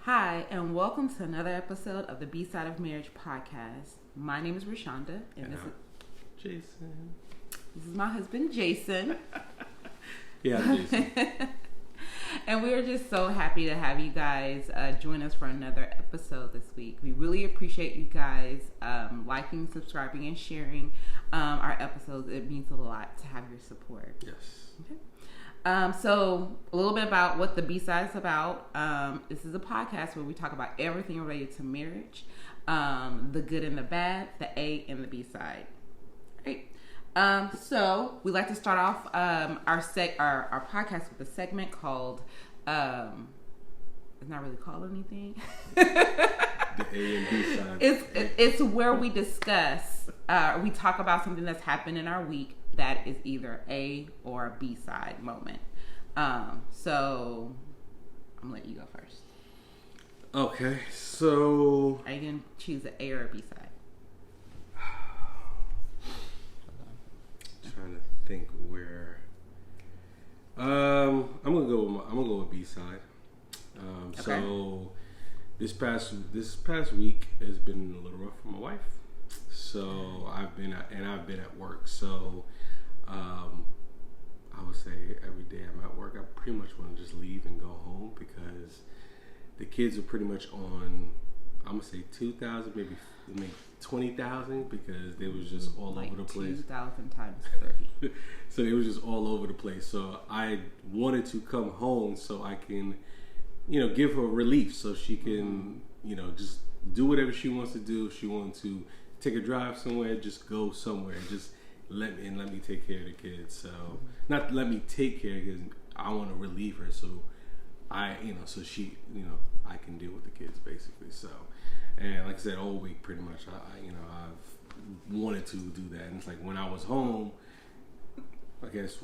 Hi, and welcome to another episode of the BSideofmarriage podcast. My name is Rashonda, and this is Jason. This is my husband, Jason. Yeah, Jason. And we are just so happy to have you guys join us for another episode this week. We really appreciate you guys liking, subscribing, and sharing our episodes. It means a lot to have your support. Yes. Okay. So a little bit about what the B-Side is about. This is a podcast where we talk about everything related to marriage, the good and the bad, the A and the B-Side. Great. So we like to start off our podcast with a segment called it's not really called anything. The A and B side. It's where we discuss we talk about something that's happened in our week that is either A or a B side moment. So I'm gonna let you go first. Okay, so Are you gonna choose an A or a B side? Trying to think where. I'm gonna go with B side. Okay. So this past week has been a little rough for my wife. So I've been at work. So I would say every day I'm at work, I pretty much want to just leave and go home because the kids are pretty much on. I'm gonna say 2,000, maybe 20,000 because they was just all over the place. 2,000 times 30. So it was just all over the place. So I wanted to come home so I can, give her relief so she can, just do whatever she wants to do. If she wants to take a drive somewhere, just go somewhere. Just let me take care of the kids. So not let me take care because I want to relieve her. So so she, I can deal with the kids basically. So, and like I said, all week pretty much, I've wanted to do that. And it's like when I was home, I guess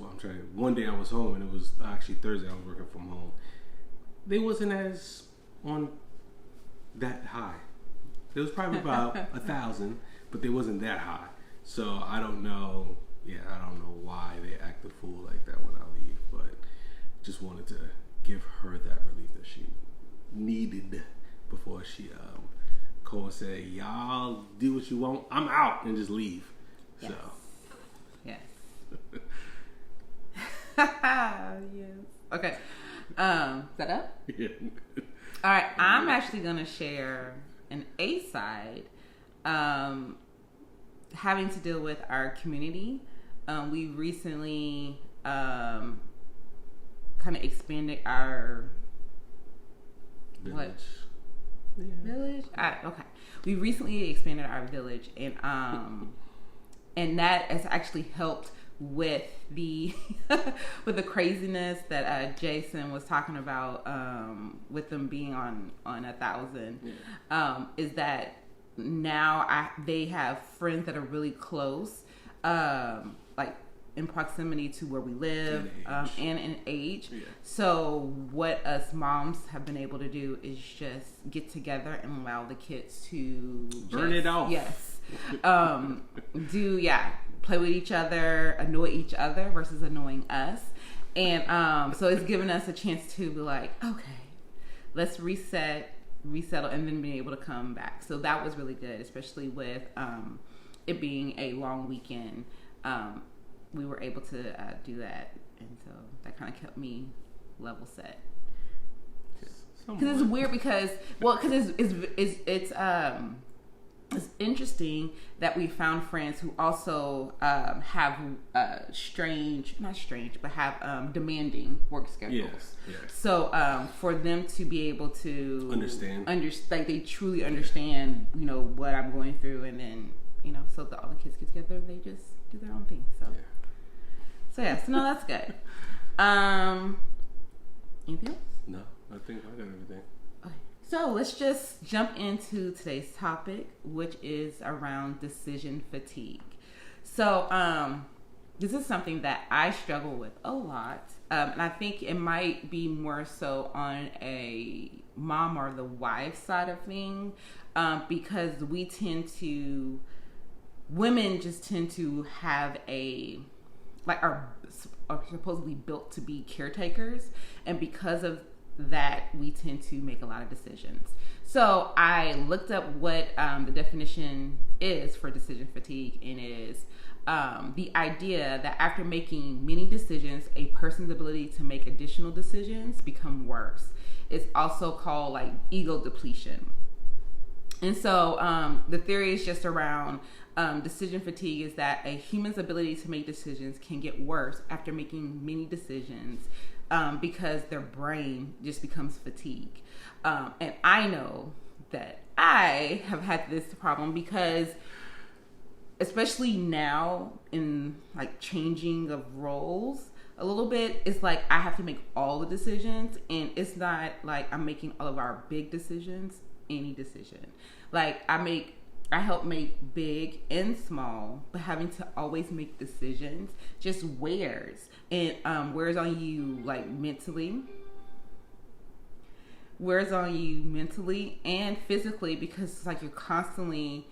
one day I was home and it was actually Thursday. I was working from home. They wasn't as on that high. It was probably about 1,000, but they wasn't that high. So I don't know. Yeah, I don't know why they act a fool like that when I leave, but just wanted to give her that relief that she needed before she called and said, "Y'all do what you want. I'm out," and just leave. Yes. So. Yes. Yes. Okay. Is that up? Yeah. All right. I'm actually gonna share an A side, having to deal with our community. We recently kind of expanded our Village. Village. Okay. We recently expanded our village, and that has actually helped with the with the craziness that Jason was talking about with them being on 1,000. Yeah. Is that now they have friends that are really close, like in proximity to where we live and in age. Yeah. So what us moms have been able to do is just get together and allow the kids to burn it off. Yes. Play with each other, annoy each other versus annoying us. And so it's given us a chance to be like, okay, let's resettle, and then being able to come back. So that was really good, especially with it being a long weekend. We were able to do that, and so that kind of kept me level set. Because it's weird because it's interesting that we found friends who also have not strange, but have demanding work schedules. Yes. So for them to be able to understand, like they truly understand, what I'm going through, and then so that all the kids get together, they just do their own thing. So no, that's good. Anything else? No, I think I got everything. Okay. So let's just jump into today's topic, which is around decision fatigue. So this is something that I struggle with a lot. And I think it might be more so on a mom or the wife side of things, because women just tend to have are supposedly built to be caretakers, and because of that we tend to make a lot of decisions. So I looked up what the definition is for decision fatigue, and it is the idea that after making many decisions, a person's ability to make additional decisions become worse. It's also called like ego depletion. And so the theory is just around decision fatigue is that a human's ability to make decisions can get worse after making many decisions because their brain just becomes fatigued. And I know that I have had this problem because especially now in like changing of roles a little bit, it's like I have to make all the decisions, and it's not like I'm making all of our big decisions, any decision. Like I help make big and small, but having to always make decisions just wears. And wears on you like mentally. Wears on you mentally and physically, because it's like you're constantly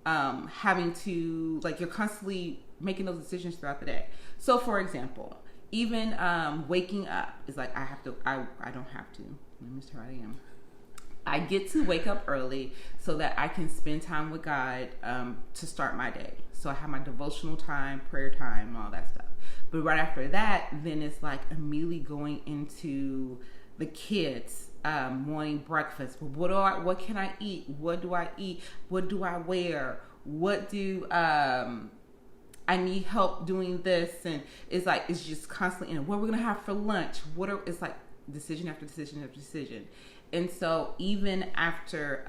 having to, like, you're constantly making those decisions throughout the day. So for example, even waking up is like I don't have to. Let me start again. I get to wake up early so that I can spend time with God to start my day. So I have my devotional time, prayer time, all that stuff. But right after that, then it's like immediately going into the kids morning breakfast. What can I eat? What do I eat? What do I wear? What do I need help doing this? And it's like it's just constantly in. What are we gonna have for lunch? It's like decision after decision after decision. And so even after,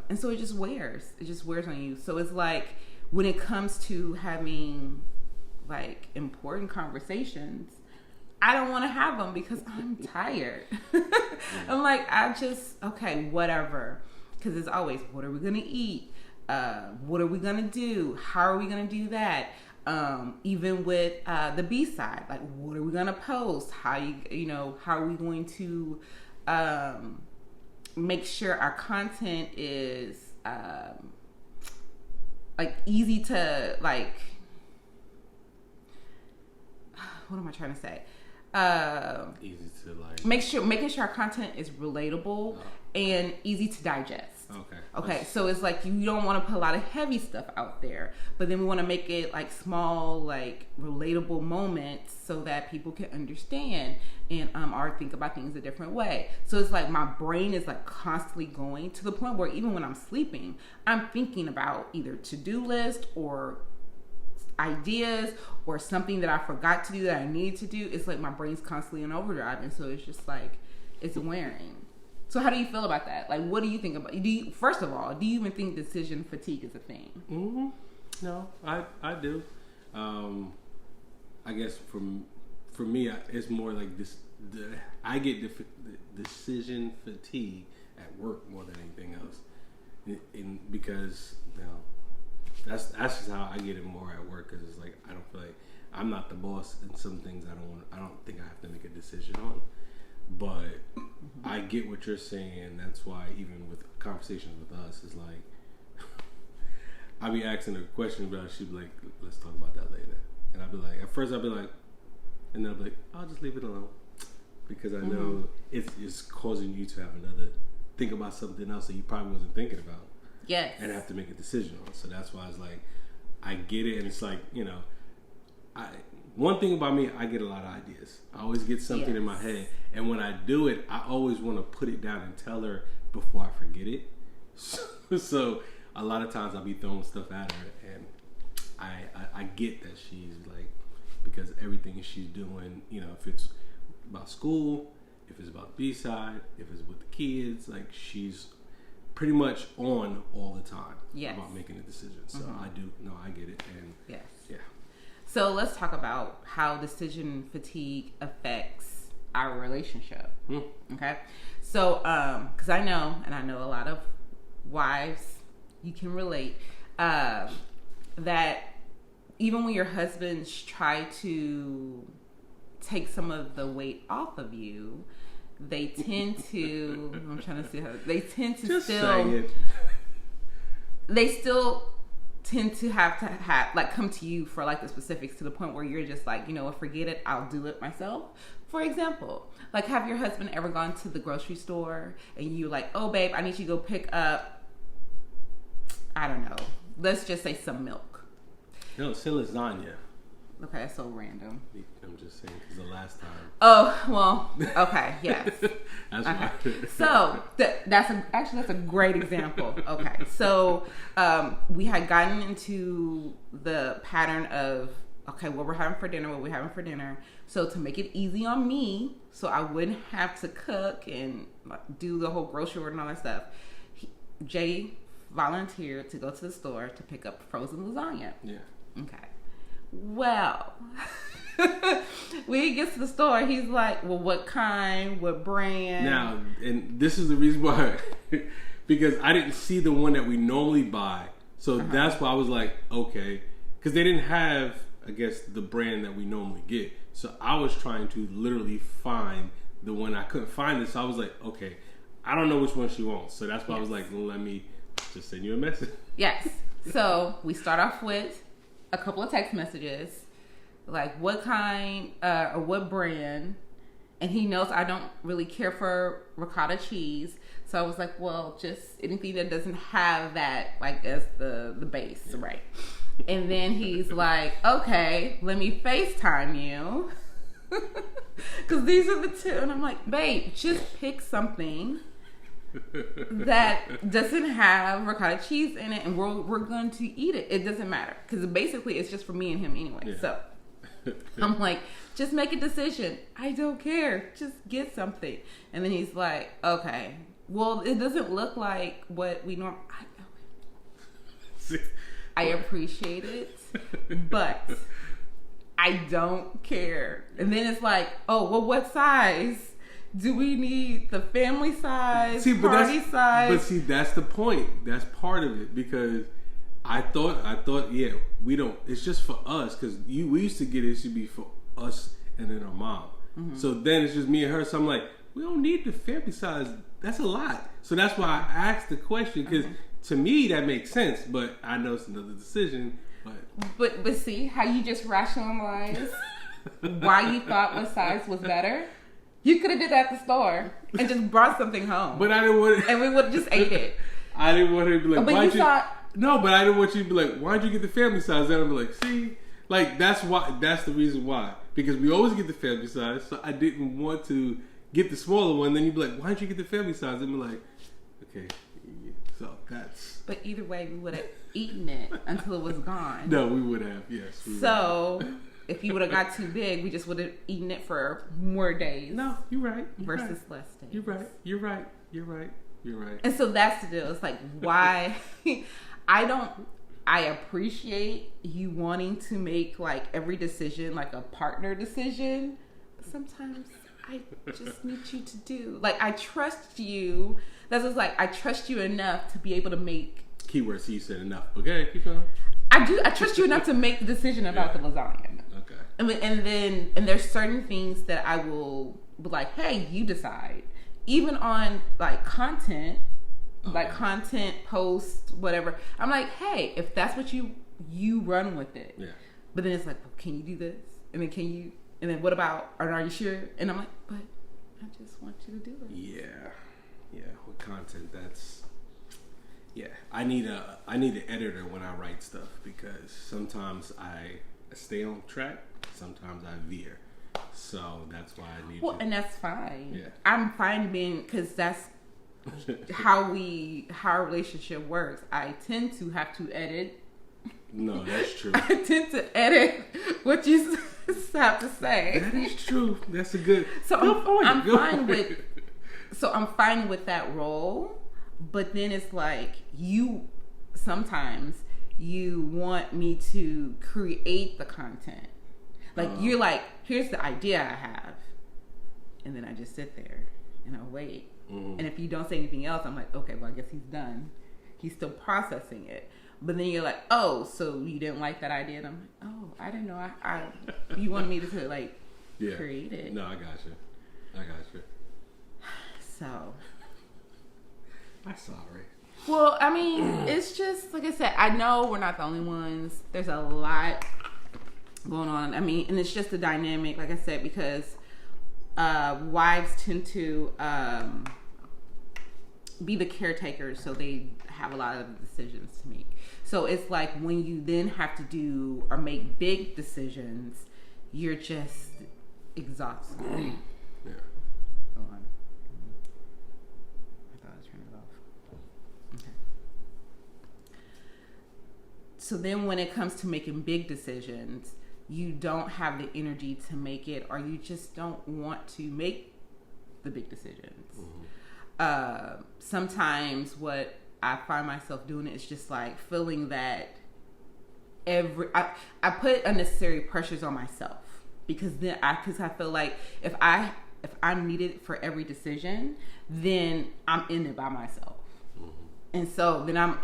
and so it just wears on you. So it's like when it comes to having like important conversations, I don't want to have them because I'm tired. I'm like, okay, whatever. Because it's always, what are we going to eat? What are we going to do? How are we going to do that? Even with the BSide, like, what are we going to post? How are we going to make sure our content is like easy to, like, what am I trying to say? Easy to, like, making sure our content is relatable and easy to digest. Okay. So it's like you don't want to put a lot of heavy stuff out there, but then we want to make it like small, like relatable moments so that people can understand and or think about things a different way. So it's like my brain is like constantly going to the point where even when I'm sleeping, I'm thinking about either to-do list or ideas or something that I forgot to do that I needed to do. It's like my brain's constantly in overdrive, and so it's just like it's wearing. So how do you feel about that? Like, what do you think about? First of all, do you even think decision fatigue is a thing? Mm-hmm. No, I do. I guess for me, it's more like this. I get decision fatigue at work more than anything else, because that's just how I get it more at work. Because it's like I don't feel like I'm not the boss, and some things I don't think I have to make a decision on. But I get what you're saying. That's why even with conversations with us, it's like I be asking her a question, but she'd be like, "Let's talk about that later." And I'd be like, at first I'd be like, and then I'd be like, "I'll just leave it alone," because I know it's causing you to have think about something else that you probably wasn't thinking about. Yes. And have to make a decision on. So that's why it's like I get it, and it's like one thing about me, I get a lot of ideas. I always get something in my head. And when I do it, I always want to put it down and tell her before I forget it. So a lot of times I'll be throwing stuff at her, and I get that she's like, because everything she's doing, if it's about school, if it's about B-side, if it's with the kids, like she's pretty much on all the time about making a decision. So I get it. And yes. Yeah. So let's talk about how decision fatigue affects our relationship. Okay. So, because I know a lot of wives, you can relate, that even when your husbands try to take some of the weight off of you, they tend to, I'm trying to see how, they tend to just still, say it. They still tend to have like come to you for like the specifics, to the point where you're just like, forget it, I'll do it myself. For example, like, have your husband ever gone to the grocery store and you like, oh babe, I need you to go pick up, I don't know, let's just say some milk. No, say lasagna. Okay, that's so random. I'm just saying, because the last time. Oh, well, okay, yes. That's why. So, that's a great example. Okay, so we had gotten into the pattern of, okay, what we're having for dinner. So to make it easy on me, so I wouldn't have to cook and do the whole grocery order and all that stuff, Jay volunteered to go to the store to pick up frozen lasagna. Yeah. Okay. Well, when he gets to the store, he's like, well, what kind, what brand? Now, and this is the reason why, because I didn't see the one that we normally buy. So that's why I was like, okay. Because they didn't have, I guess, the brand that we normally get. So I was trying to literally find the one. I couldn't find it. So I was like, okay, I don't know which one she wants. So that's why I was like, well, let me just send you a message. Yes. So we start off with a couple of text messages, like what kind or what brand, and he knows I don't really care for ricotta cheese, so I was like, well, just anything that doesn't have that, like, as the base, right? And then he's like, okay, let me FaceTime you, because these are the two, and I'm like, babe, just pick something that doesn't have ricotta cheese in it, and we're going to eat it. It doesn't matter, because basically it's just for me and him anyway. Yeah. So I'm like, just make a decision. I don't care. Just get something. And then he's like, okay, well, it doesn't look like what we normally. I appreciate it, but I don't care. And then it's like, oh, well, what size? Do we need the family size, party size? But see, that's the point. That's part of it, because I thought, yeah, we don't. It's just for us, because we used to get it should be for us and then our mom. Mm-hmm. So then it's just me and her. So I'm like, we don't need the family size. That's a lot. So that's why I asked the question, because to me that makes sense. But I know it's another decision. But see how you just rationalize why you thought what size was better. You could have did that at the store and just brought something home. But I didn't want and we would have just ate it. I didn't want her to be like, but why'd you thought... No, but I didn't want you to be like, why'd you get the family size? Then I'd be like, see? Like, that's the reason why. Because we always get the family size, so I didn't want to get the smaller one. Then you'd be like, why'd you get the family size? And be like, okay, so that's... But either way, we would have eaten it until it was gone. No, we would have, yes. So... If you would have got too big, we just would have eaten it for more days. No, you're right. Versus less days. You're right. And so that's the deal. It's like, why? I appreciate you wanting to make like every decision like a partner decision. But sometimes I just need you to do. Like, I trust you. That's just like, I trust you enough to be able to make. Keywords, he said enough. Okay, keep going. I trust you enough to make the decision about the lasagna. Okay. And there's certain things that I will be like, hey, you decide. Even on like content, like content posts, whatever. I'm like, hey, if that's what you run with it. Yeah. But then it's like, well, can you do this? And then what about? Are you sure? And I'm like, but I just want you to do it. Yeah. With content, that's. Yeah, I need an editor when I write stuff, because sometimes I stay on track, sometimes I veer. So that's why I need. Well, and that's fine. Yeah, I'm fine being, because that's how our relationship works. I tend to have to edit. No, that's true. I tend to edit what you have to say. That is true. That's a good. So I'm fine with. So I'm fine with that role. But then it's like, sometimes you want me to create the content. Like, you're like, here's the idea I have. And then I just sit there and I wait. Mm-hmm. And if you don't say anything else, I'm like, okay, well, I guess he's done. He's still processing it. But then you're like, oh, so you didn't like that idea? And I'm like, oh, I didn't know. You wanted me to like create it. No, I got you. So... I'm sorry. Well, I mean, it's just, like I said, I know we're not the only ones. There's a lot going on. I mean, and it's just the dynamic, like I said, because wives tend to be the caretakers, so they have a lot of decisions to make. So it's like when you then have to do or make big decisions, you're just exhausted. Yeah. Hold on. I thought I turned it off. Okay. So then when it comes to making big decisions, you don't have the energy to make it, or you just don't want to make the big decisions. Sometimes what I find myself doing is just like feeling that I put unnecessary pressures on myself, because I feel like if I'm needed for every decision, then I'm in it by myself. And so then I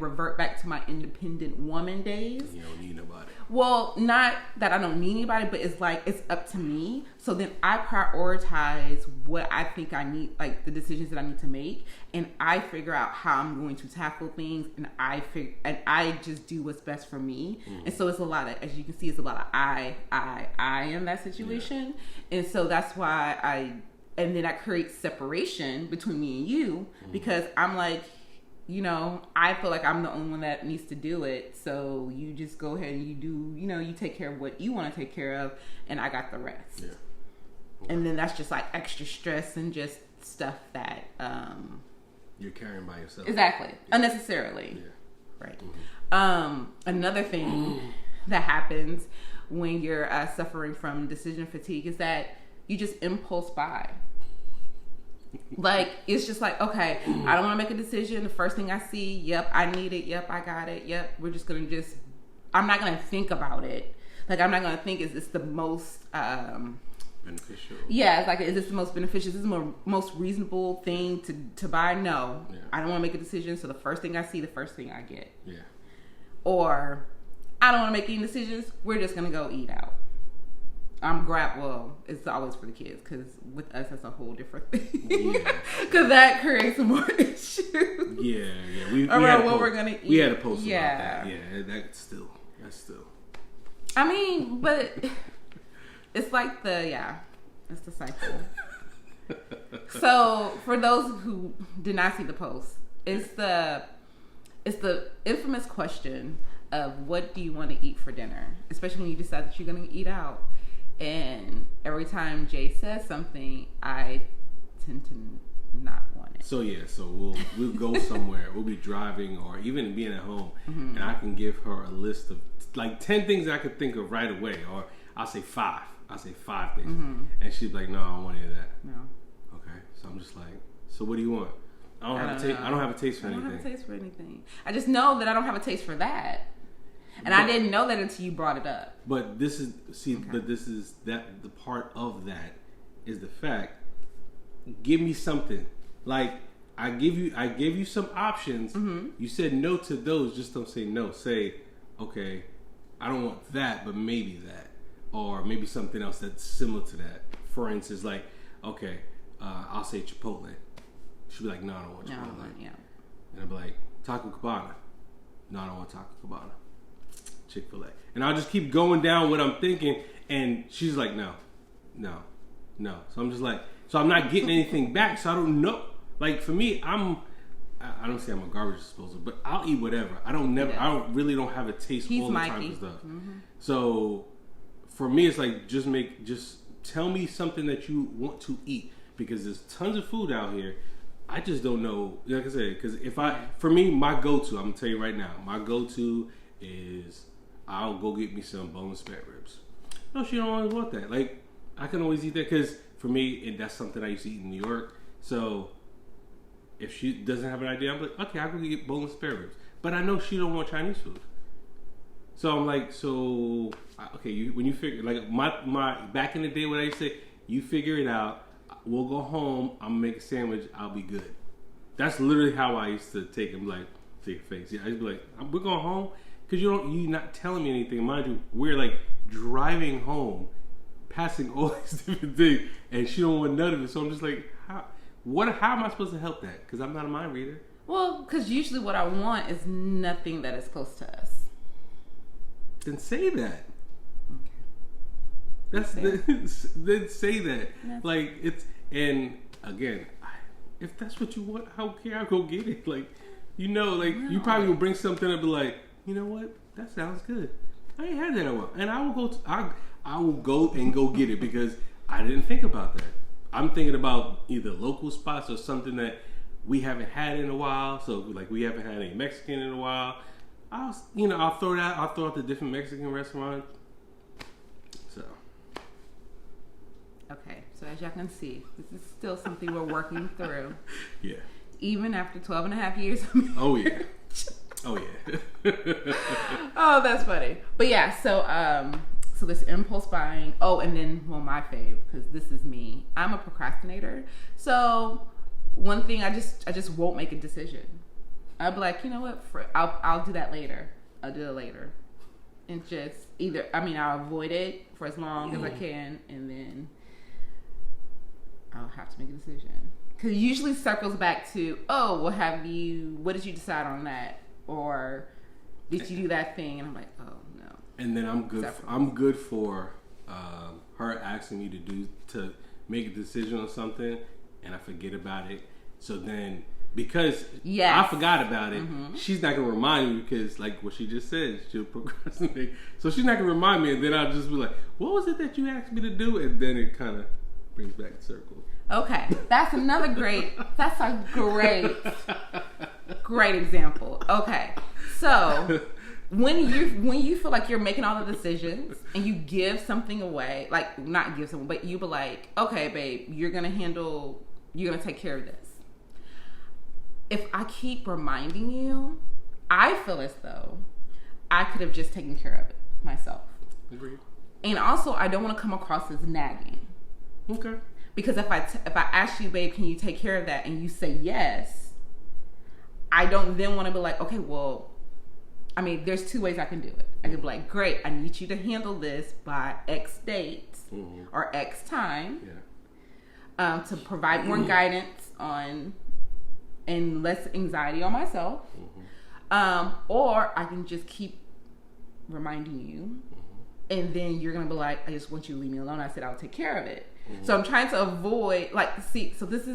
revert back to my independent woman days. You don't need nobody. Well, not that I don't need anybody, but it's like it's up to me. So then I prioritize what I think I need, like the decisions that I need to make, and I figure out how I'm going to tackle things, and I just do what's best for me. And so it's a lot of, as you can see, it's a lot of I in that situation. Yeah. And so that's why and then I create separation between me and you, because I'm like, I feel like I'm the only one that needs to do it. So you just go ahead and you do, you take care of what you want to take care of, and I got the rest. Yeah. And then that's just like extra stress and just stuff that you're carrying by yourself. Exactly. Yeah. Unnecessarily. Yeah. Right. Another thing that happens when you're suffering from decision fatigue is that you just impulse buy. Like, it's just like, okay, I don't want to make a decision. The first thing I see, yep, I need it. Yep, I got it. Yep, we're just going to I'm not going to think about it. Like, I'm not going to think, is this the most beneficial? Yeah, it's like, is this the most beneficial? Is this the most reasonable thing to buy? No. Yeah. I don't want to make a decision, so the first thing I see, the first thing I get. Yeah. Or, I don't want to make any decisions. We're just going to go eat out. Well, it's always for the kids, because with us, that's a whole different thing. Yeah. Because that creates more issues. Yeah. We around what we're going to eat. We had a post about that. Yeah, that's still. I mean, but it's like it's the cycle. So, for those who did not see the post, it's the infamous question of, what do you want to eat for dinner? Especially when you decide that you're going to eat out. And every time Jay says something, I tend to not want it. So we'll go somewhere. We'll be driving or even being at home, and I can give her a list of like 10 things I could think of right away, or I'll say 5. I'll say 5 things, and she's like, "No, I don't want any of that." No. Okay, so I'm just like, "So what do you want?" I don't have a taste for anything. I don't have a taste for anything. I just know that I don't have a taste for that. And I didn't know that until you brought it up. But this is that the part of that is the fact. Give me something. Like I gave you some options. You said no to those. Just don't say no. Say, okay, I don't want that, but maybe that, or maybe something else that's similar to that. For instance, like, okay, I'll say Chipotle. She'll be like, no, I don't want Chipotle. Yeah. And I'll be like, Taco Cabana. No, I don't want Taco Cabana. Chick-fil-A. And I'll just keep going down what I'm thinking, and she's like, no. So I'm just like, so I'm not getting anything back, so I don't know. Like, for me, I don't say I'm a garbage disposal, but I'll eat whatever. I don't have a taste all the time for stuff. So for me, it's like, just tell me something that you want to eat, because there's tons of food out here. I just don't know, like I said, because for me, my go-to, I'm gonna tell you right now, my go-to is, I'll go get me some boneless spare ribs. No, she don't always want that. Like, I can always eat that, because for me, that's something I used to eat in New York. So if she doesn't have an idea, I'm like, okay, I'll go get boneless spare ribs. But I know she don't want Chinese food. So I'm like, okay, when you figure, like my back in the day, what I used to say, you figure it out. We'll go home. I'm gonna make a sandwich. I'll be good. That's literally how I used to take him. Like, to your face. Yeah, I used to be like, we're going home. Because you're not telling me anything. Mind you, we're like driving home, passing all these different things, and she don't want none of it. So I'm just like, how am I supposed to help that? Because I'm not a mind reader. Well, because usually what I want is nothing that is close to us. Then say that. Then say that. That's like it's and again, if that's what you want, I don't care. I'll go get it. Like you probably will bring something up and be like, you know what, that sounds good. I ain't had that in a while, and I will go. I will go and go get it because I didn't think about that. I'm thinking about either local spots or something that we haven't had in a while. So like we haven't had any Mexican in a while. I'll throw it out. I'll throw out the different Mexican restaurants. So. Okay, so as y'all can see, this is still something we're working through. Yeah. Even after 12 and a half years. Oh yeah. Oh yeah. Oh, that's funny. But yeah, so this impulse buying. Oh, and then my fave, because this is me. I'm a procrastinator. So one thing, I just won't make a decision. I'll be like, you know what? I'll do that later. I'll do it later, and just I'll avoid it for as long as I can, and then I'll have to make a decision. Because it usually circles back to, oh, well, what did you decide on that? Or did you do that thing? And I'm like, oh, no. And then I'm good for her asking me to make a decision on something, and I forget about it. So then, because I forgot about it, she's not going to remind me because, like what she just said, she'll procrastinate. So she's not going to remind me, and then I'll just be like, what was it that you asked me to do? And then it kind of brings back the circle. Okay, that's a great example. Okay, so when you feel like you're making all the decisions and you give something away, like not give something, but you be like, okay, babe, you're gonna take care of this. If I keep reminding you, I feel as though I could have just taken care of it myself. Agreed. And also, I don't want to come across as nagging. Okay. Because if I ask you, babe, can you take care of that, and you say yes, I don't then want to be like, okay, well, there's two ways I can do it. I could be like, great, I need you to handle this by X date or X time, to provide more guidance on and less anxiety on myself, or I can just keep reminding you, and then you're gonna be like, I just want you to leave me alone. I said I'll take care of it. So I'm trying to avoid, so this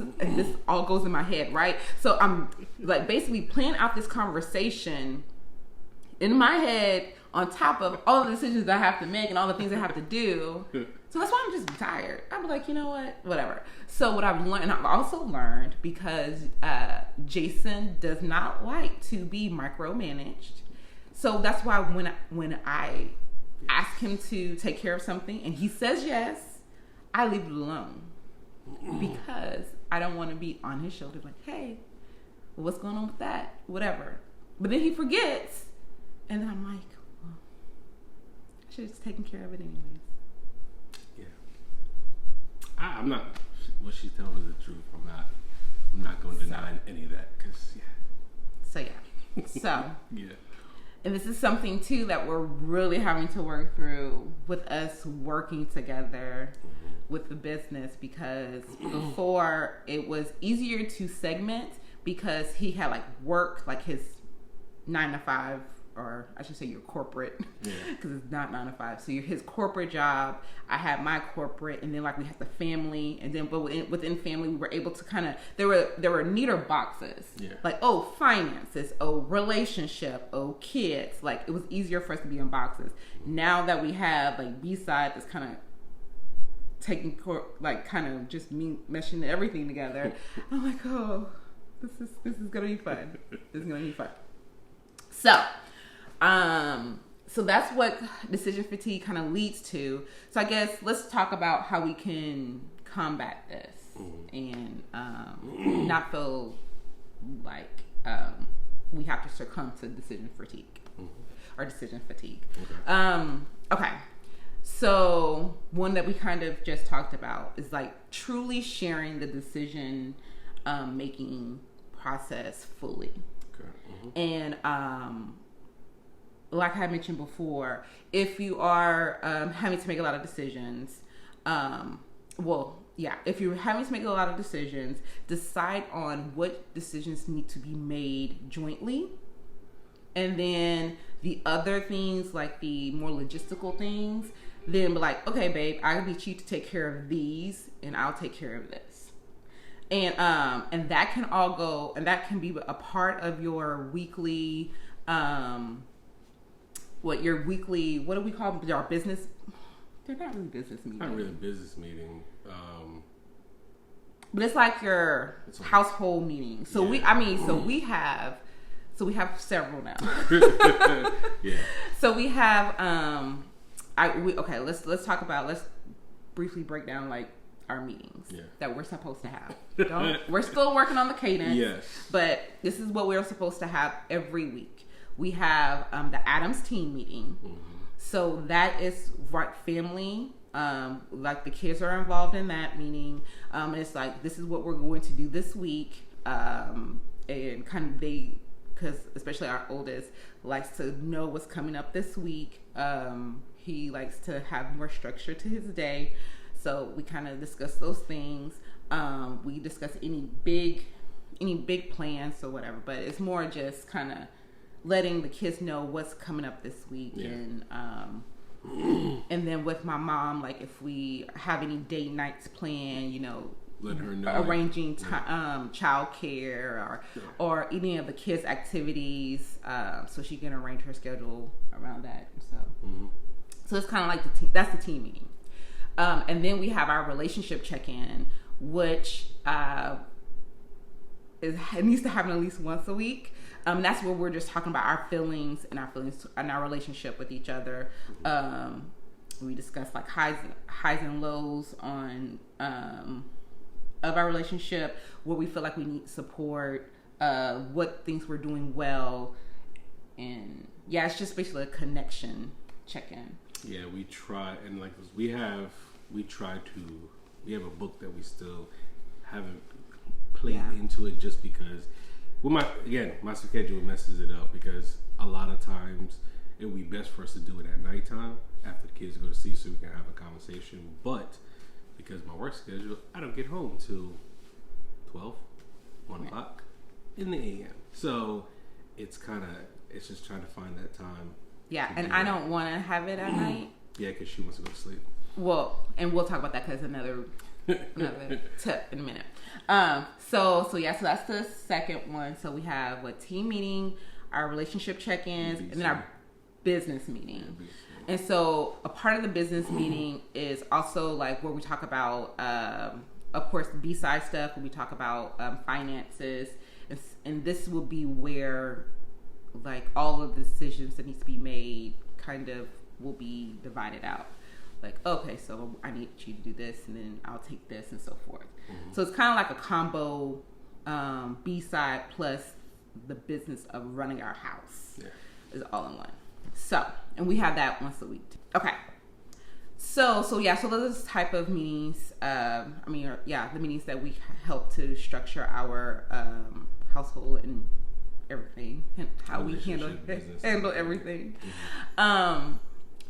all goes in my head, right? So I'm like basically planning out this conversation in my head on top of all the decisions that I have to make and all the things I have to do. So that's why I'm just tired. I'm like, you know what? Whatever. So what I've learned, and I've also learned, because Jason does not like to be micromanaged. So that's why when I ask him to take care of something and he says yes, I leave it alone, because I don't want to be on his shoulder like, hey, what's going on with that? Whatever. But then he forgets, and then I'm like, well, I should have just taken care of it anyways. Yeah. I'm not, what she's telling me the truth. I'm not going to deny any of that, because, So, yeah. So. Yeah. And this is something, too, that we're really having to work through with us working together with the business, because before it was easier to segment because he had work, his 9 to 5, or I should say your corporate, because it's not 9 to 5. So his corporate job, I had my corporate, and then we had the family, and then but within family we were able to kind of, there were neater boxes, finances, relationship, kids. It was easier for us to be in boxes. Now that we have BSide, that's kind of taking kind of just me meshing everything together, I'm like, oh, this is gonna be fun. This is gonna be fun. So that's what decision fatigue kind of leads to. So I guess let's talk about how we can combat this and not feel like we have to succumb to decision fatigue or decision fatigue. Okay. So one that we kind of just talked about is truly sharing the decision making process fully. Okay. And like I mentioned before, if you are having to make a lot of decisions, if you're having to make a lot of decisions, decide on what decisions need to be made jointly. And then the other things, the more logistical things, then be like, okay, babe, I need you to take care of these, and I'll take care of this. And that can all go, and that can be a part of your weekly, what do we call them? Our business. They're not really business meetings. Not really business meeting. But it's like your household meeting. So we have several now. Yeah. So we have let's talk about, let's briefly break down like our meetings that we're supposed to have. We're still working on the cadence. Yes. But this is what we're supposed to have every week. We have the Adams team meeting. Mm-hmm. So that is right family. Like the kids are involved in that meeting. It's like, this is what we're going to do this week. And kind of because especially our oldest likes to know what's coming up this week. He likes to have more structure to his day. So we kind of discuss those things. We discuss any big plans or whatever, but it's more just kind of letting the kids know what's coming up this week. And then with my mom, like if we have any date nights planned, let her know, arranging child care or any of the kids' activities, so she can arrange her schedule around that. So it's kind of like that's the team meeting. And then we have our relationship check-in, which it needs to happen at least once a week. That's where we're just talking about our feelings and our relationship with each other. We discuss like highs and lows on of our relationship, where we feel like we need support, what things we're doing well, and it's just basically a connection check-in. Yeah, we try, and like we have a book that we still haven't played into it, just because my schedule messes it up, because a lot of times it would be best for us to do it at nighttime after the kids go to sleep so we can have a conversation. But because my work schedule, I don't get home till 12, 1 o'clock in the a.m. So it's just trying to find that time. Yeah, and I don't want to have it at night. Yeah, because she wants to go to sleep. Well, and we'll talk about that because another tip in a minute. So that's the second one. So we have a team meeting, our relationship check-ins, and then our business meeting. And so a part of the business meeting is also like where we talk about, of course, the BSide stuff, where we talk about finances, and this will be where like all of the decisions that needs to be made kind of will be divided out. Like, okay, so I need you to do this, and then I'll take this, and so forth. Mm-hmm. So it's kind of like a combo B-side plus the business of running our house is all in one. So, and we have that once a week. Okay. So those type of meetings, the meetings that we help to structure our household and everything, and how we handle everything. Mm-hmm.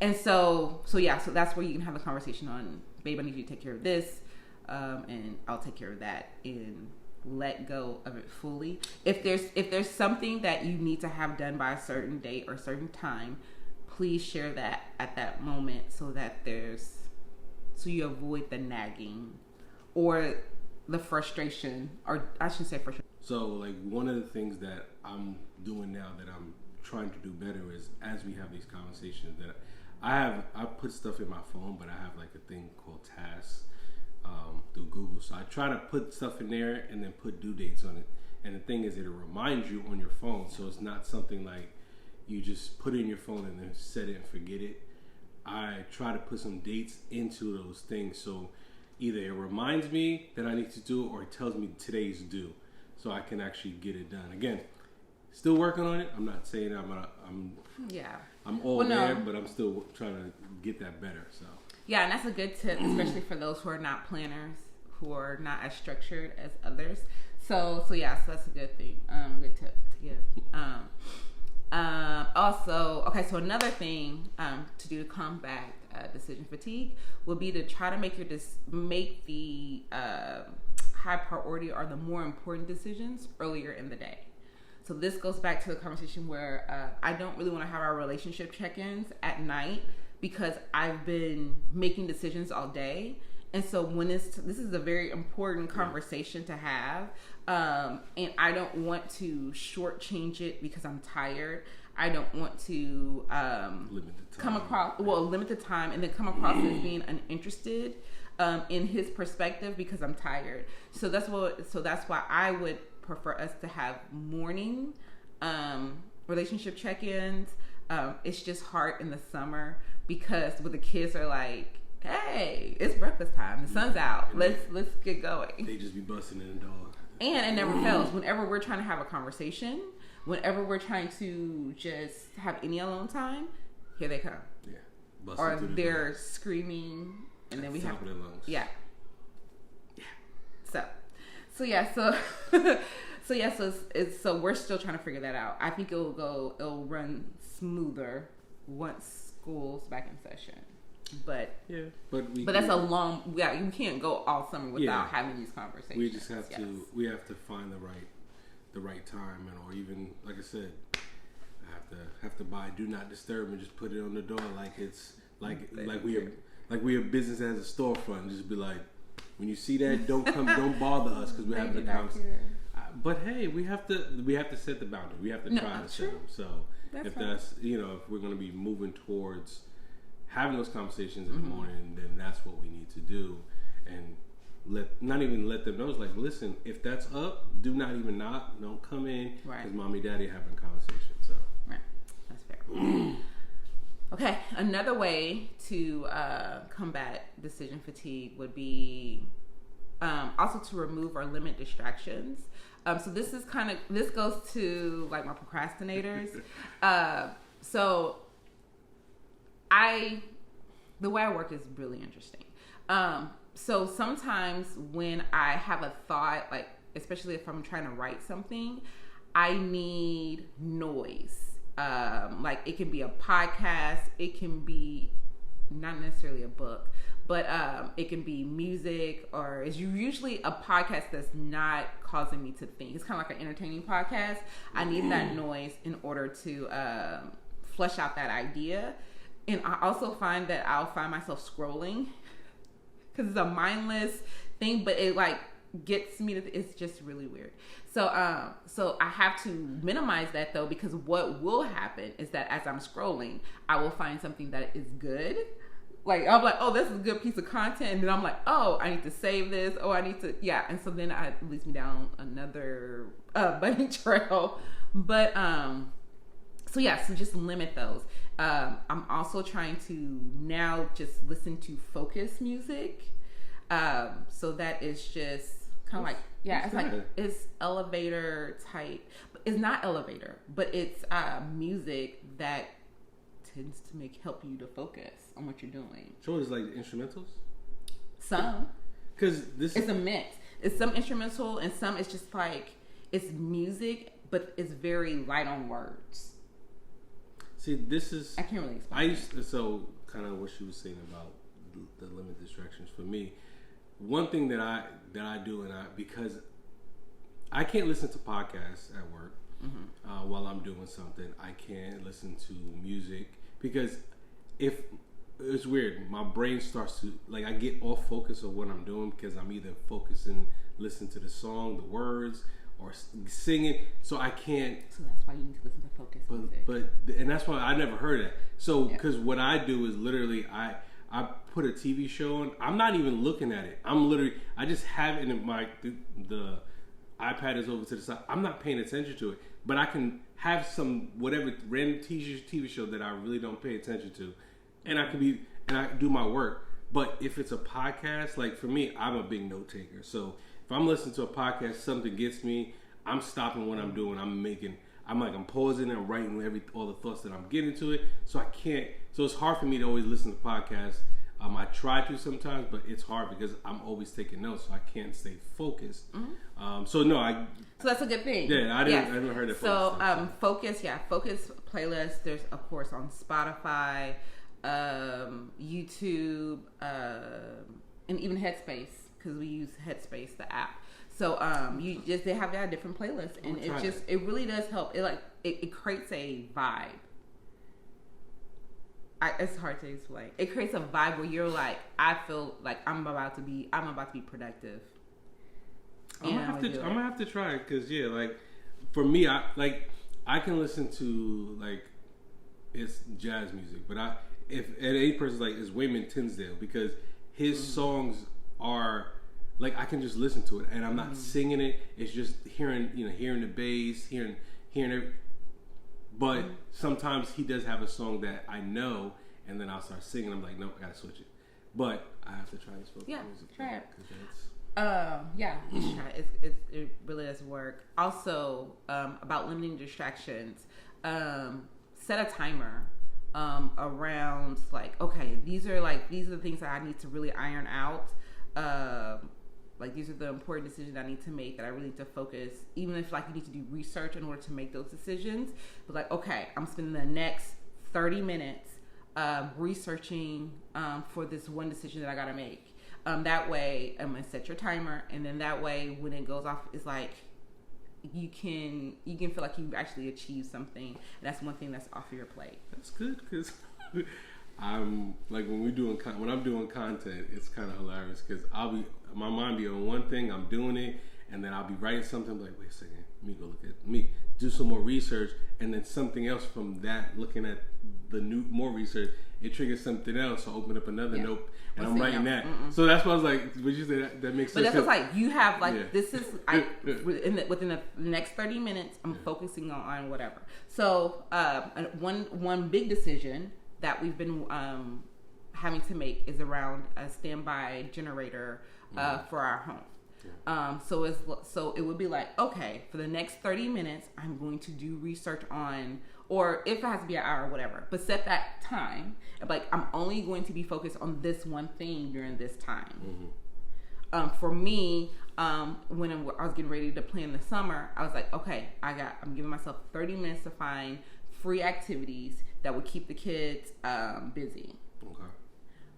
And so that's where you can have a conversation on, babe, I need you to take care of this, and I'll take care of that, and let go of it fully. If there's something that you need to have done by a certain date or a certain time, please share that at that moment, so you avoid the nagging or the frustration, or I shouldn't say frustration. So like one of the things that I'm doing now that I'm trying to do better is, as we have these conversations, that I put stuff in my phone, but I have like a thing called tasks through Google. So I try to put stuff in there and then put due dates on it. And the thing is, it'll remind you on your phone, so it's not something like you just put it in your phone and then set it and forget it. I try to put some dates into those things, so either it reminds me that I need to do it, or it tells me today's due, so I can actually get it done. Again, still working on it. I'm not saying I'm all there, but I'm still trying to get that better. So yeah, and that's a good tip, especially for those who are not planners, who are not as structured as others. So that's a good thing, good tip to give. Also, okay, so another thing to do to combat decision fatigue would be to try to make the high priority or the more important decisions earlier in the day. So this goes back to the conversation where I don't really want to have our relationship check-ins at night, because I've been making decisions all day. And so when this is a very important conversation to have, and I don't want to shortchange it because I'm tired. I don't want to limit the time and then come across as being uninterested in his perspective because I'm tired. So that's why I would prefer us to have morning relationship check-ins. It's just hard in the summer because when the kids are like, hey, it's breakfast time. The sun's out. Let's get going. They just be busting in the door. And it never fails. Whenever we're trying to have a conversation, whenever we're trying to just have any alone time, here they come. Yeah. Or they're screaming, and then we have their lungs. Yeah. So we're still trying to figure that out. I think it'll run smoother once school's back in session. But that's a long. Yeah, you can't go all summer without having these conversations. We just have to. We have to find the right time, or even like I said, I have to buy Do Not Disturb and just put it on the door like it's like we have business as a storefront. Just be like, when you see that, don't bother us because we're having a conversation. But hey, we have to set the boundary. We have to try to set them. So if we're going to be moving towards having those conversations in the morning, then that's what we need to do, and not even let them know. It's like, listen, if that's up, do not even knock. Don't come in because mommy, daddy are having a conversation. So that's fair. Okay, another way to combat decision fatigue would be also to remove or limit distractions. So this goes to like my procrastinators. The way I work is really interesting. So sometimes when I have a thought, like especially if I'm trying to write something, I need noise. Like it can be a podcast, it can be not necessarily a book, but it can be music, or it's usually a podcast that's not causing me to think. It's kind of like an entertaining podcast. I need that noise in order to flesh out that idea. And I also find that I'll find myself scrolling because it's a mindless thing, but it like gets me to, it's just really weird. So I have to minimize that though, because what will happen is that as I'm scrolling, I will find something that is good. Like, I'm like, oh, this is a good piece of content. And then I'm like, oh, I need to save this. Oh, I need to, yeah. And so then it leads me down another bunny trail. But, so just limit those. I'm also trying to now just listen to focus music. So that is just kind of like, it's like, it's elevator type. It's not elevator, but it's music that tends to help you to focus on what you're doing. So it's like instrumentals? Some. Because it's a mix. It's some instrumental and some it's just like, it's music, but it's very light on words. See, this is... I can't really explain So, kind of what she was saying about the limit distractions for me. One thing that I do, because I can't listen to podcasts at work while I'm doing something. I can't listen to music because if it's weird, my brain starts to like I get off focus of what I'm doing because I'm either focusing, listening to the song, the words, or singing. So I can't. So that's why you need to listen to focus music. And that's why I never heard that. So because what I do is literally I put a TV show on. I'm not even looking at it. I just have it in the iPad is over to the side. I'm not paying attention to it, but I can have some whatever random TV show that I really don't pay attention to, and I do my work. But if it's a podcast, like for me, I'm a big note taker. So if I'm listening to a podcast, something gets me, I'm stopping what I'm doing. I'm pausing and writing all the thoughts that I'm getting to it. So it's hard for me to always listen to podcasts. I try to sometimes, but it's hard because I'm always taking notes, so I can't stay focused. So that's a good thing. Yeah, I never heard that. So focus playlist. There's of course on Spotify, YouTube, and even Headspace because we use Headspace, the app. So they have different playlists, and it really does help. It creates a vibe. it's hard to explain. It creates a vibe where you're like, I feel like I'm about to be productive. I'm gonna have to try it because like for me, I can listen to like it's jazz music, but if at any person like is Wayman Tinsdale because his songs are like I can just listen to it and I'm not singing it. It's just hearing the bass, hearing it. But sometimes he does have a song that I know, and then I'll start singing. I'm like, nope, I gotta switch it. But I have to try this music. Yeah, try it. Yeah, you should try it. It really does work. Also, about limiting distractions, set a timer around like, okay, these are the things that I need to really iron out. Like these are the important decisions I need to make that I really need to focus, even if like you need to do research in order to make those decisions. But like, okay, I'm spending the next 30 minutes researching for this one decision that I gotta make. That way, I'm gonna set your timer, and then that way, when it goes off, it's like you can feel like you actually achieved something. And that's one thing that's off of your plate. That's good because I'm like when I'm doing content, it's kind of hilarious because my mind be on one thing, I'm doing it, and then I'll be writing something like, wait a second, let me do some more research, and then something else from that, looking at the more research, it triggers something else. So I open up another note, and I'm writing that. So that's why I was like, would you say that makes sense? But that's like you have like this is within the next 30 minutes, I'm focusing on whatever. So one big decision that we've been having to make is around a standby generator for our home. So it would be like, okay, for the next 30 minutes, I'm going to do research on, or if it has to be an hour or whatever, but set that time. Like, I'm only going to be focused on this one thing during this time. For me, when I was getting ready to plan the summer, I was like, okay, I'm giving myself 30 minutes to find free activities that would keep the kids busy. Okay.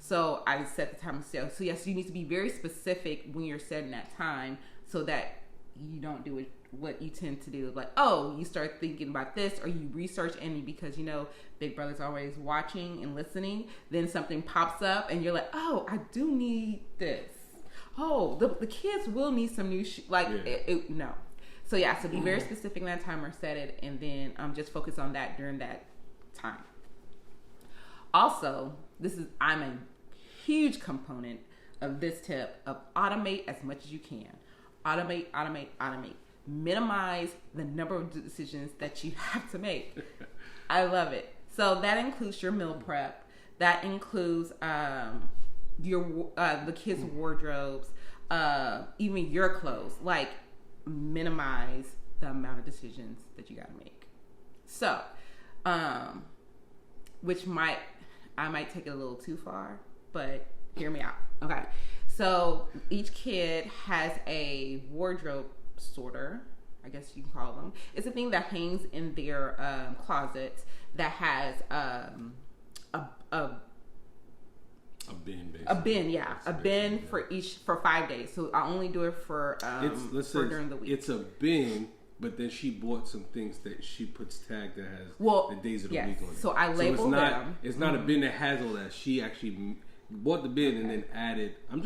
So I set the time to so yes, you need to be very specific when you're setting that time so that you don't do what you tend to do. Like, oh, you start thinking about this or you research any because, Big Brother's always watching and listening. Then something pops up and you're like, oh, I do need this. Oh, the kids will need some new no. So yeah, so be very specific in that timer, set it, and then just focus on that during that time. Also, I'm a huge component of this tip of automate as much as you can. Automate. Minimize the number of decisions that you have to make. I love it. So that includes your meal prep. That includes the kids' wardrobes, even your clothes. Like, minimize the amount of decisions that you got to make. So, which I might take it a little too far, but hear me out. Okay. So each kid has a wardrobe sorter, I guess you can call them. It's a thing that hangs in their closets that has a bin, basically. A bin, yeah. A bin for 5 days. So I only do it for during the week. It's a bin. But then she bought some things that she puts tag that has the days of the week on it. So I label them. It's not a bin that has all that. She actually bought the bin and then added. I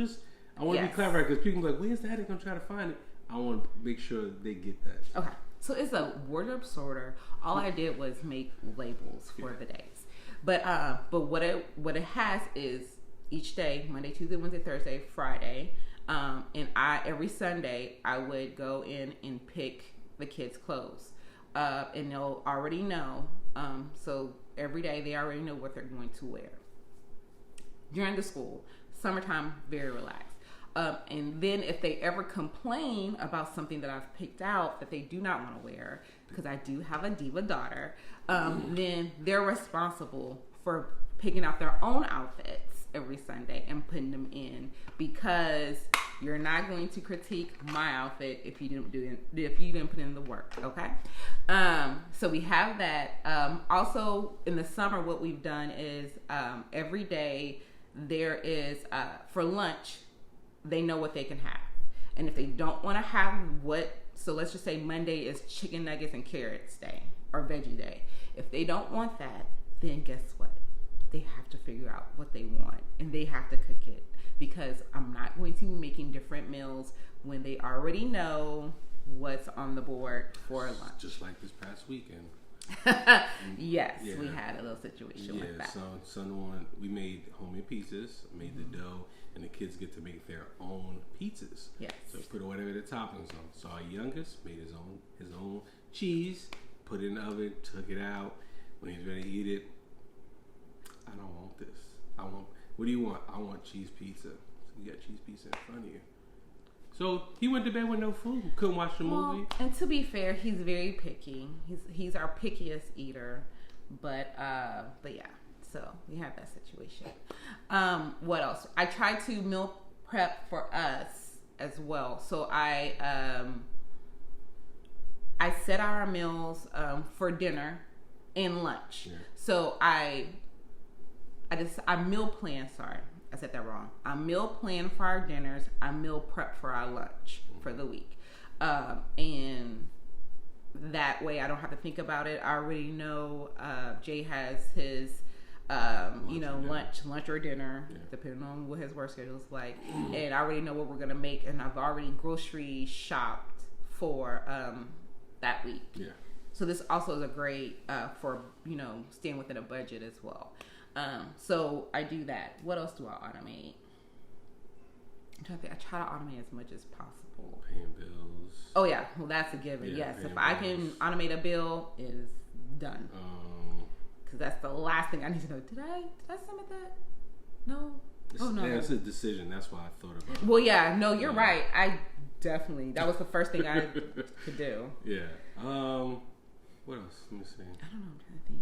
want to be clever because people are like, where's that? They're going to try to find it. I want to make sure they get that. Okay. So it's a wardrobe sorter. All I did was make labels for the days. But what it has is each day, Monday, Tuesday, Wednesday, Thursday, Friday, and every Sunday I would go in and pick the kids' clothes, and they'll already know. So every day they already know what they're going to wear. During the school, summertime, very relaxed. And then if they ever complain about something that I've picked out that they do not want to wear, because I do have a diva daughter, then they're responsible for picking out their own outfits every Sunday and putting them in, because you're not going to critique my outfit if you didn't put in the work, okay? So we have that. Also, in the summer, what we've done is every day there is for lunch, they know what they can have, and if they don't want to have so let's just say Monday is chicken nuggets and carrots day or veggie day. If they don't want that, then guess what? they have to figure out what they want and they have to cook it, because I'm not going to be making different meals when they already know what's on the board for lunch. Just like this past weekend. Yes, yeah. We had a little situation like that. So son we made homemade pizzas, made the dough, and the kids get to make their own pizzas. Yes. So put whatever the toppings on. So our youngest made his own cheese, put it in the oven, took it out. When he's ready to eat it, I don't want this. What do you want? I want cheese pizza. So you got cheese pizza in front of you. So he went to bed with no food. Couldn't watch the movie. And to be fair, he's very picky. He's our pickiest eater. But yeah. So we have that situation. What else? I try to meal prep for us as well. So I set our meals for dinner and lunch. Yeah. So I meal plan. Sorry, I said that wrong. I meal plan for our dinners. I meal prep for our lunch for the week, and that way I don't have to think about it. I already know Jay has his lunch or dinner, depending on what his work schedule is like, and I already know what we're gonna make, and I've already grocery shopped for that week. Yeah. So this also is a great for staying within a budget as well. So I do that. What else do I automate? I'm trying to think. I try to automate as much as possible. Paying bills. Oh yeah, well that's a given. Yeah, yes, if I can automate a bill, it is done. Because that's the last thing I need to know. Did I submit that? No. No. Yeah, it's a decision. That's why I thought about it. Well, yeah. No, you're right. I definitely. That was the first thing I could do. Yeah. What else? Let me see. I don't know. I'm trying to think.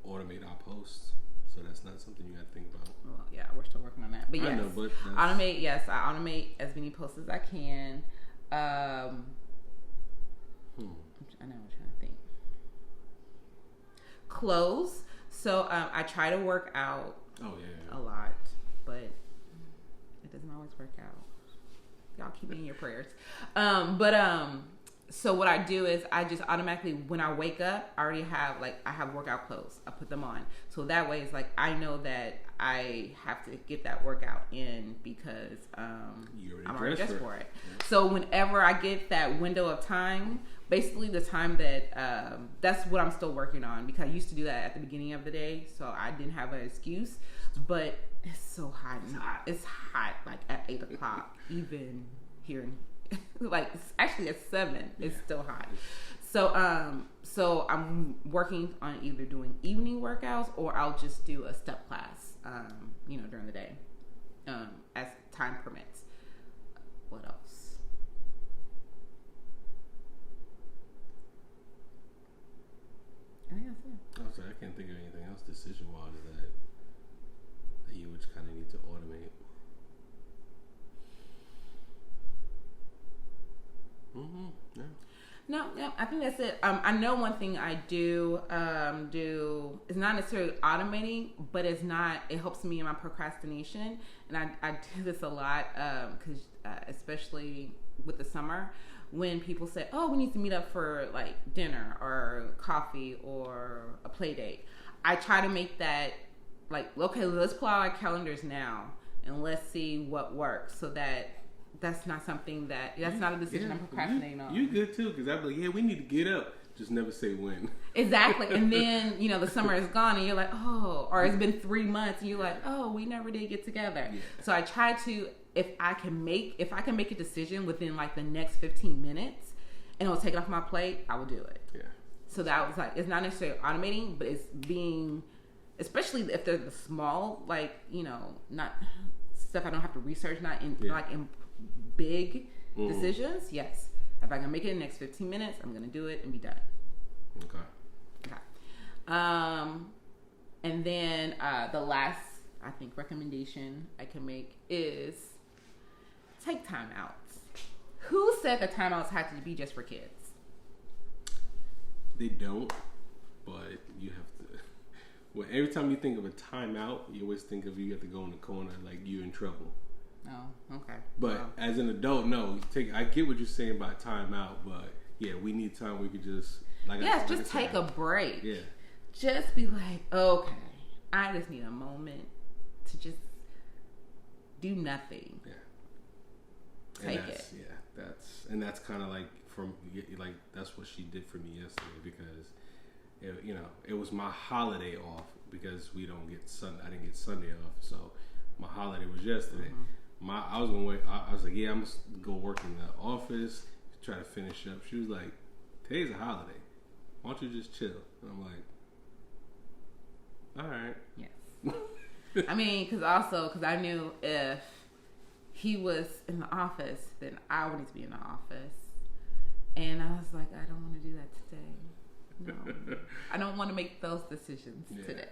Automate our posts, so that's not something you got to think about. Well, yeah, we're still working on that, but yes, I know, but automate. Yes, I automate as many posts as I can. I know. I'm trying to think. Clothes. So I try to work out. Oh yeah. A lot, but it doesn't always work out. Y'all keep me in your prayers. So what I do is I just automatically, when I wake up, I already have I have workout clothes. I put them on. So that way it's like I know that I have to get that workout in because I'm already dressed for it. Yeah. So whenever I get that window of time, basically the time that that's what I'm still working on, because I used to do that at the beginning of the day, so I didn't have an excuse. But it's so hot. It's hot like at 8 o'clock, even here in actually at 7 it's still hot. So I'm working on either doing evening workouts or I'll just do a step class during the day as time permits. What else? I think that's it. Oh, sorry, I can't think of anything else decision wise that you would kind of need to automate. Yeah. No, I think that's it. I know one thing I do is not necessarily automating, but it helps me in my procrastination, and I do this a lot because especially with the summer, when people say, "Oh, we need to meet up for like dinner or coffee or a play date," I try to make that like, okay, let's pull out our calendars now and let's see what works, so that. That's not something that's not a decision I'm procrastinating on. You good too, because I'd be like, yeah, we need to get up. Just never say when. Exactly. And then, the summer is gone and you're like, oh, or it's been 3 months and you're like, oh, we never did get together. Yeah. So I try to, if I can make a decision within like the next 15 minutes and it'll take it off my plate, I will do it. Yeah. So that was like, it's not necessarily automating, but it's being, especially if they're the small, like, not stuff I don't have to research, not in like in big decisions. Yes, if I can make it in the next 15 minutes, I'm gonna do it and be done. Okay. And then the last, I think, recommendation I can make is take time outs. Who said the timeouts have to be just for kids? They don't, but you have to. Well, every time you think of a timeout, you always think of you have to go in the corner like you're in trouble. Oh, okay. But as an adult, no. I get what you're saying about timeout, but yeah, we need time we could just take a break. Yeah. just be like, okay, I just need a moment to just do nothing. Yeah. Take it. Yeah, that's kind of like that's what she did for me yesterday, because it was my holiday off, because we don't get I didn't get Sunday off, so my holiday was yesterday. I was gonna wait. I was like, yeah, I'm gonna go work in the office, try to finish up. She was like, today's a holiday. Why don't you just chill? And I'm like, all right. Yes. I mean, because I knew if he was in the office, then I would need to be in the office. And I was like, I don't want to do that today. No. I don't want to make those decisions today.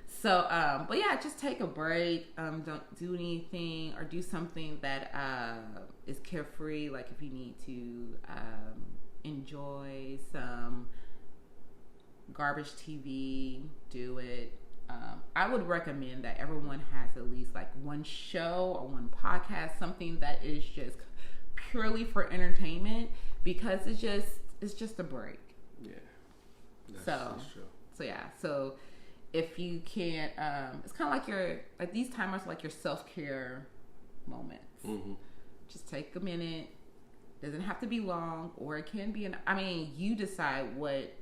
So, but yeah, just take a break. Don't do anything, or do something that is carefree. Like if you need to enjoy some garbage TV, do it. I would recommend that everyone has at least like one show or one podcast, something that is just purely for entertainment, because it's just a break. Yeah. That's true. So yeah. So if you can't, it's kind of like these timers are like your self-care moments. Mm-hmm. Just take a minute. Doesn't have to be long, or it can be you decide what,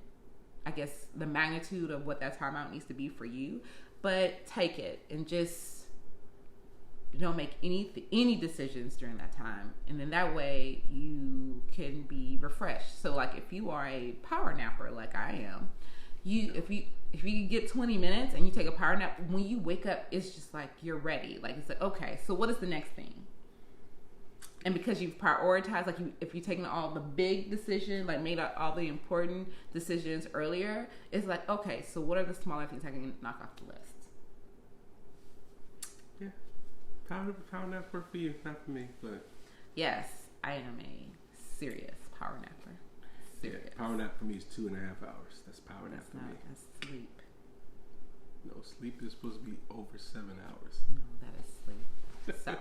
I guess, the magnitude of what that timeout needs to be for you, but take it and just don't make any decisions during that time, and then that way you can be refreshed. So like if you are a power napper like I am, if you get 20 minutes and you take a power nap, when you wake up, it's just like you're ready. Like it's like, okay, so what is the next thing? And because you've prioritized, like if you've taken all the big decisions, like made all the important decisions earlier, it's like, okay, so what are the smaller things I can knock off the list? Yeah. Power napper for you, not for me, but. Yes, I am a serious power napper. Serious. Yeah, power nap for me is 2.5 hours. That's power nap for me. That's sleep. No, sleep is supposed to be over 7 hours. No, that is sleep. So.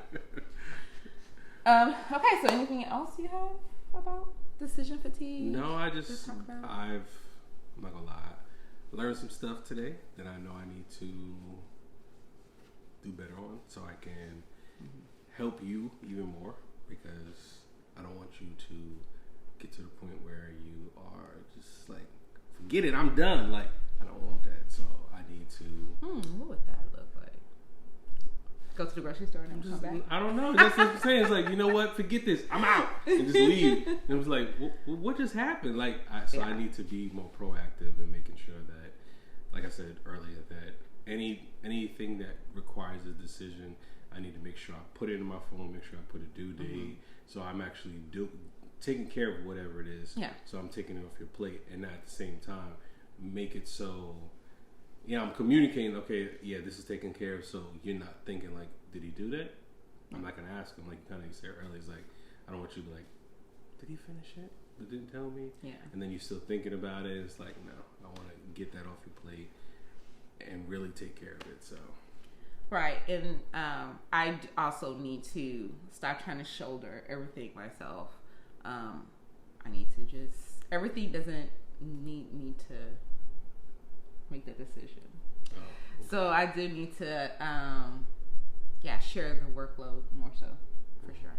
Okay, so anything else you have about decision fatigue? No, I'm not gonna lie, learned some stuff today that I know I need to do better on, so I can help you even more, because I don't want you to get to the point where you are just like, forget it, I'm done. Like, I don't want that, so I need to. What would that look like? Go to the grocery store and come back? I don't know. That's what I'm saying. It's like, you know what? Forget this. I'm out. And just leave. And it was like, what just happened? Like, I need to be more proactive in making sure that, like I said earlier, that anything that requires a decision, I need to make sure I put it in my phone, make sure I put a due date, so I'm actually taking care of whatever it is. Yeah. So I'm taking it off your plate, and at the same time, make it so. Yeah, I'm communicating, okay, yeah, this is taken care of, so you're not thinking, like, did he do that? I'm not going to ask him, like you said earlier. It's like, I don't want you to be like, did he finish it? But didn't tell me? Yeah. And then you're still thinking about it. It's like, no, I want to get that off your plate and really take care of it, so. Right, and I also need to stop trying to shoulder everything myself. I need to just, everything doesn't need me to make that decision. Oh, okay. So I do need to share the workload more so, for sure.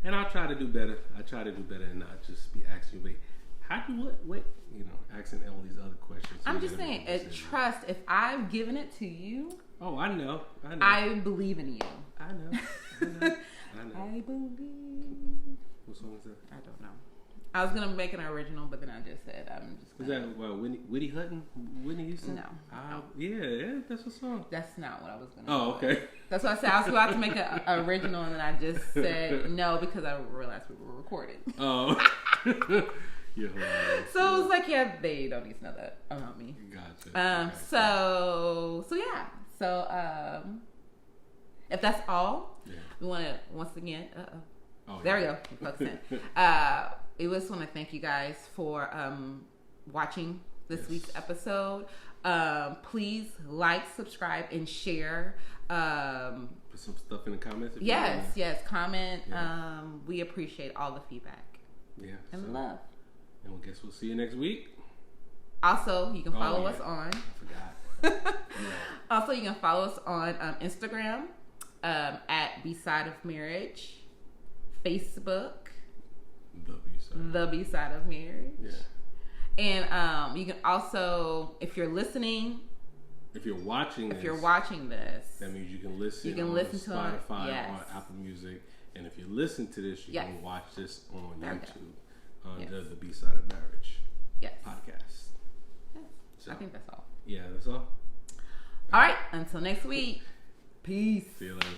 And I'll try to do better. And not just be asking, wait, how do what asking all these other questions. I'm just saying, trust, if I've given it to you. Oh, I know. I believe in you. I know. I believe. What song is that? I don't know. I was gonna make an original, but then I just said I'm just. Was that Whitney Hutton? Whitney Houston? No. Yeah, that's a song. That's not what I was gonna. Oh, okay. That's why I said I was about to make an original, and then I just said no because I realized we were recording. Oh. Yeah. So it was like, yeah, they don't need to know that about me. Gotcha. So if that's all, we want to once again. There we go. Focus in. We just want to thank you guys for watching this week's episode. Please like, subscribe, and share. Put some stuff in the comments. Yes, comment. Yeah. We appreciate all the feedback. Yeah. And love. And I guess we'll see you next week. Also, you can follow us on. I forgot. Also, you can follow us on Instagram at BSideofmarriage, Facebook, The B-Side of Marriage. Yeah. And you can also, if you're listening, if you're watching this, that means you can listen. You can listen to Spotify, yes. on Apple Music, and if you listen to this, you can watch this on YouTube under the B-Side of Marriage podcast. Yes. So, I think that's all. Yeah, that's all. All right. Until next week. Peace. See you later.